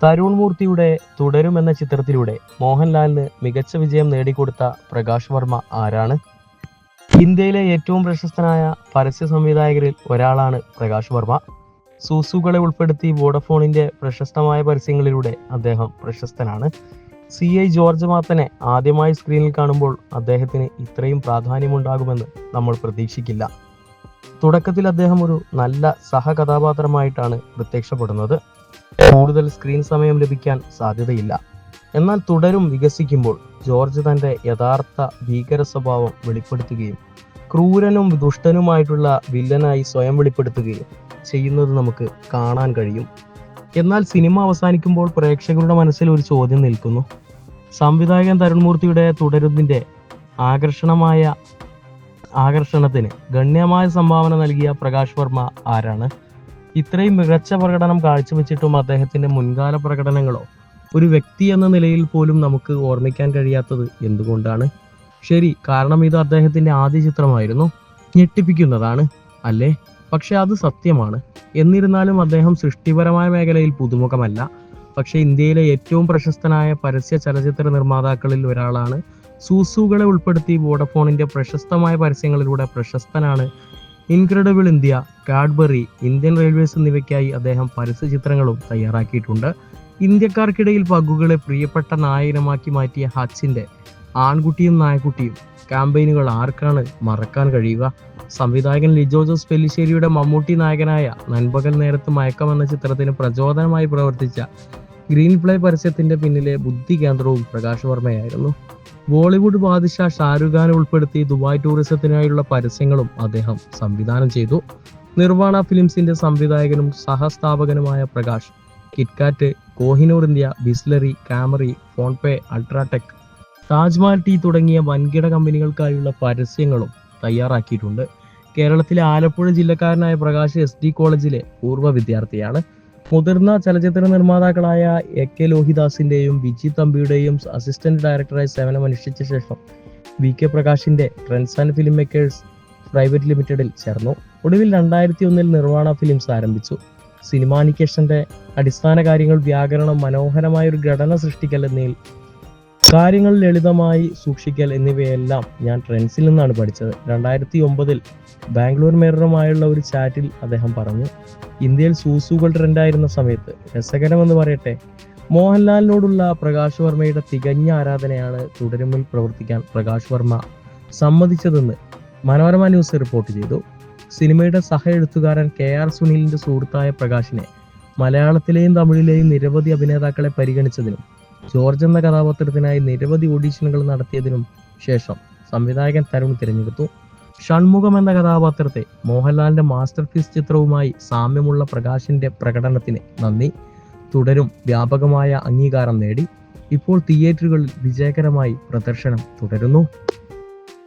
തരുൺ മൂർത്തിയുടെ തുടരും എന്ന ചിത്രത്തിലൂടെ മോഹൻലാലിന് മികച്ച വിജയം നേടിക്കൊടുത്ത പ്രകാശ് വർമ്മ ആരാണ്? ഇന്ത്യയിലെ ഏറ്റവും പ്രശസ്തനായ പരസ്യ സംവിധായകരിൽ ഒരാളാണ് പ്രകാശ് വർമ്മ. സൂസുകളെ ഉൾപ്പെടുത്തി വോഡഫോണിന്റെ പ്രശസ്തമായ പരസ്യങ്ങളിലൂടെ അദ്ദേഹം പ്രശസ്തനാണ്. CI ജോർജ് മാത്തനെ ആദ്യമായി സ്ക്രീനിൽ കാണുമ്പോൾ അദ്ദേഹത്തിന് ഇത്രയും പ്രാധാന്യമുണ്ടാകുമെന്ന് നമ്മൾ പ്രതീക്ഷിക്കില്ല. തുടക്കത്തിൽ അദ്ദേഹം ഒരു നല്ല സഹകഥാപാത്രമായിട്ടാണ് പ്രത്യക്ഷപ്പെടുന്നത്. കൂടുതൽ സ്ക്രീൻ സമയം ലഭിക്കാൻ സാധ്യതയില്ല. എന്നാൽ തുടരും വികസിക്കുമ്പോൾ ജോർജ് തന്റെ യഥാർത്ഥ ഭീകര സ്വഭാവം വെളിപ്പെടുത്തുകയും ക്രൂരനും ദുഷ്ടനുമായിട്ടുള്ള വില്ലനായി സ്വയം വെളിപ്പെടുത്തുകയും ചെയ്യുന്നത് നമുക്ക് കാണാൻ കഴിയും. എന്നാൽ സിനിമ അവസാനിക്കുമ്പോൾ പ്രേക്ഷകരുടെ മനസ്സിൽ ഒരു ചോദ്യം നിൽക്കുന്നു. സംവിധായകൻ തരുൺ മൂർത്തിയുടെ തുടരുന്നതിന്റെ ആകർഷണത്തിന് ഗണ്യമായ സംഭാവന നൽകിയ പ്രകാശ് വർമ്മ ആരാണ്? ഇത്രയും മികച്ച പ്രകടനം കാഴ്ചവെച്ചിട്ടും അദ്ദേഹത്തിന്റെ മുൻകാല പ്രകടനങ്ങളോ ഒരു വ്യക്തി എന്ന നിലയിൽ പോലും നമുക്ക് ഓർമ്മിക്കാൻ കഴിയാത്തത് എന്തുകൊണ്ടാണ്? ശരി, കാരണം ഇത് അദ്ദേഹത്തിന്റെ ആദ്യ ചിത്രമായിരുന്നു. ഞെട്ടിപ്പിക്കുന്നതാണ് അല്ലേ? പക്ഷെ അത് സത്യമാണ്. എന്നിരുന്നാലും അദ്ദേഹം സൃഷ്ടിപരമായ മേഖലയിൽ പുതുമുഖമല്ല. പക്ഷെ ഇന്ത്യയിലെ ഏറ്റവും പ്രശസ്തനായ പരസ്യ ചലച്ചിത്ര നിർമ്മാതാക്കളിൽ ഒരാളാണ്. സൂസുകളെ ഉൾപ്പെടുത്തി വോഡഫോണിന്റെ പ്രശസ്തമായ പരസ്യങ്ങളിലൂടെ പ്രശസ്തനാണ്. Incredible India, Cadbury, Indian railways എന്നിവയ്ക്കായി അദ്ദേഹം പരസ്യ ചിത്രങ്ങളും തയ്യാറാക്കിയിട്ടുണ്ട്. ഇന്ത്യക്കാർക്കിടയിൽ പഗ്ഗുകളെ പ്രിയപ്പെട്ട നായകനമാക്കി മാറ്റിയ ഹച്ചിന്റെ ആൺകുട്ടിയും നായക്കുട്ടിയും ക്യാമ്പയിനുകൾ ആർക്കാണ് മറക്കാൻ കഴിയുക? സംവിധായകൻ ലിജോ ജോസ് പെല്ലിശ്ശേരിയുടെ മമ്മൂട്ടി നായകനായ നൻപകൽ നേരത്ത് മയക്കം എന്ന ചിത്രത്തിന് പ്രചോദനമായി പ്രവർത്തിച്ച ഗ്രീൻ പ്ലേ പരസ്യത്തിന്റെ പിന്നിലെ ബുദ്ധി കേന്ദ്രവും പ്രകാശ് വർമ്മയായിരുന്നു. ബോളിവുഡ് ബാദ്ഷാ ഷാരൂഖ് ഖാനെ ഉൾപ്പെടുത്തി ദുബായ് ടൂറിസത്തിനായുള്ള പരസ്യങ്ങളും അദ്ദേഹം സംവിധാനം ചെയ്തു. നിർവാണ ഫിലിംസിന്റെ സംവിധായകനും സഹസ്ഥാപകനുമായ Prakash KitKat, Kohinoor India, Bisleri, Camry, PhonePe, UltraTech, Taj Mahal tea തുടങ്ങിയ വൻകിട കമ്പനികൾക്കായുള്ള പരസ്യങ്ങളും തയ്യാറാക്കിയിട്ടുണ്ട്. കേരളത്തിലെ ആലപ്പുഴ ജില്ലക്കാരനായ പ്രകാശ് SD കോളേജിലെ പൂർവ്വ വിദ്യാർത്ഥിയാണ്. മുതിർന്ന ചലച്ചിത്ര നിർമ്മാതാക്കളായ AK ലോഹിദാസിന്റെയും വിജി തമ്പിയുടെയും അസിസ്റ്റന്റ് ഡയറക്ടറായി സേവനമനുഷ്ഠിച്ച ശേഷം VK പ്രകാശിന്റെ trends and film makers private ലിമിറ്റഡിൽ ചേർന്നു. ഒടുവിൽ 2001 നിർവാണ ഫിലിംസ് ആരംഭിച്ചു. സിനിമാനിക്കേഷന്റെ അടിസ്ഥാന കാര്യങ്ങൾ, വ്യാകരണം, മനോഹരമായ ഒരു ഘടന സൃഷ്ടിക്കൽ കാര്യങ്ങൾ ലളിതമായി സൂക്ഷിക്കൽ എന്നിവയെല്ലാം ഞാൻ ട്രെൻഡ്സിൽ നിന്നാണ് പഠിച്ചത്. 2009 ബാംഗ്ലൂർ മിററുമായുള്ള ഒരു ചാറ്റിൽ അദ്ദേഹം പറഞ്ഞു. ഇന്ത്യയിൽ സൂസുകൾ ട്രെൻഡായിരുന്ന സമയത്ത് രസകരമെന്ന് പറയട്ടെ, മോഹൻലാലിനോടുള്ള പ്രകാശ് വർമ്മയുടെ തികഞ്ഞ ആരാധനയാണ് തുടരുമിൽ പ്രവർത്തിക്കാൻ പ്രകാശ് വർമ്മ സമ്മതിച്ചതെന്ന് മനോരമ ന്യൂസ് റിപ്പോർട്ട് ചെയ്തു. സിനിമയുടെ സഹ എഴുത്തുകാരൻ KR സുനിലിന്റെ സുഹൃത്തായ പ്രകാശിനെ മലയാളത്തിലെയും തമിഴിലെയും നിരവധി അഭിനേതാക്കളെ പരിഗണിച്ചതിനും ജോർജ് എന്ന കഥാപാത്രത്തിനായി നിരവധി ഓഡീഷനുകൾ നടത്തിയതിനും ശേഷം സംവിധായകൻ തരുൺ തിരഞ്ഞെടുത്തു. ഷൺമുഖം എന്ന കഥാപാത്രത്തെ മോഹൻലാലിന്റെ മാസ്റ്റർപീസ് ചിത്രവുമായി സാമ്യമുള്ള പ്രകാശിന്റെ പ്രകടനത്തിന് നന്ദി. തുടരും വ്യാപകമായ അംഗീകാരം നേടി. ഇപ്പോൾ തിയേറ്ററുകളിൽ വിജയകരമായി പ്രദർശനം തുടരുന്നു.